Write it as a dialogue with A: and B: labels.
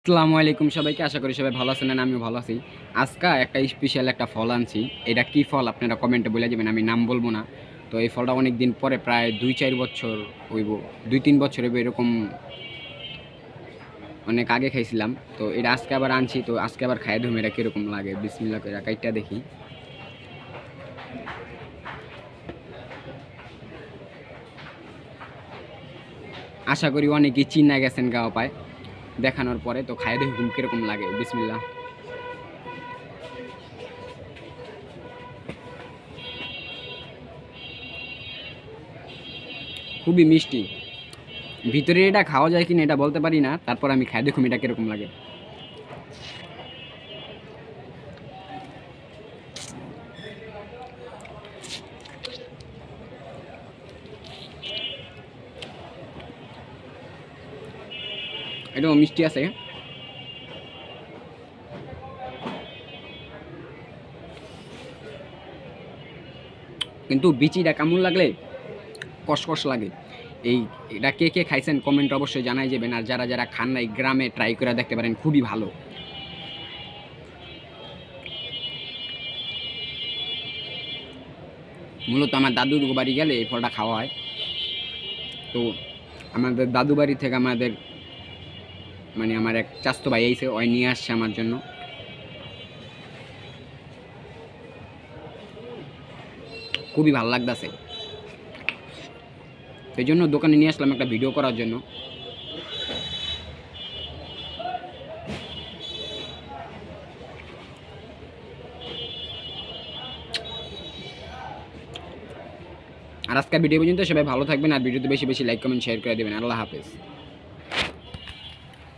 A: আসসালামু আলাইকুম সবাইকে। আশা করি সবাই ভালো আছেন আর আমিও ভালো আছি। আজকে একটা স্পেশাল একটা ফল আনছি। এটা কি ফল আপনারা কমেন্টে বলে যাবেন, আমি নাম বলবো না। তো এই ফলটা অনেক দিন পরে, প্রায় ২-৪ বছর হইব, ২-৩ বছর হইব এরকম, অনেক আগে খাইছিলাম। তো এটা আজকে আবার আনছি, তো আজকে আবার খাইয়ে ধুম এটা কীরকম লাগে। বিসমিল্লাহ করে কাইটটা দেখি। আশা করি অনেকেই চিন্না গেছেন গাওয়া পায় দেখানোর পরে। তো খাইয়ে দেখুন কীরকম লাগে। বিসমিল্লাহ। খুবই মিষ্টি। ভিতরে এটা খাওয়া যায় কিনা এটা বলতে পারি না, তারপর আমি খাই দেখুন এটা কিরকম লাগে। এটাও মিষ্টি আছে, কিন্তু বিচিটা কেমন লাগলে কষকষ লাগে। এটা কে কে খাইছেন কমেন্ট অবশ্যই জানাই যাবেন। আর যারা যারা খান নাই, গ্রামে ট্রাই করে দেখতে পারেন, খুবই ভালো। মূলত আমার দাদুর বাড়ি গেলে এই ফলটা খাওয়া হয়। তো আমাদের দাদু বাড়ি থেকে আমাদের আমার এক চাস্তো ভাই আইছে, ওই নিয়ে আসছে আমার জন্য। খুবই ভালো লাগতেছে, সেই জন্য দোকানে নিয়ে আসলাম একটা ভিডিও করার জন্য। আর আজকের ভিডিও পর্যন্ত সবাই ভালো থাকবেন, আর ভিডিওতে বেশি বেশি লাইক কমেন্ট শেয়ার করে দেবেন। আল্লাহ হাফেজ।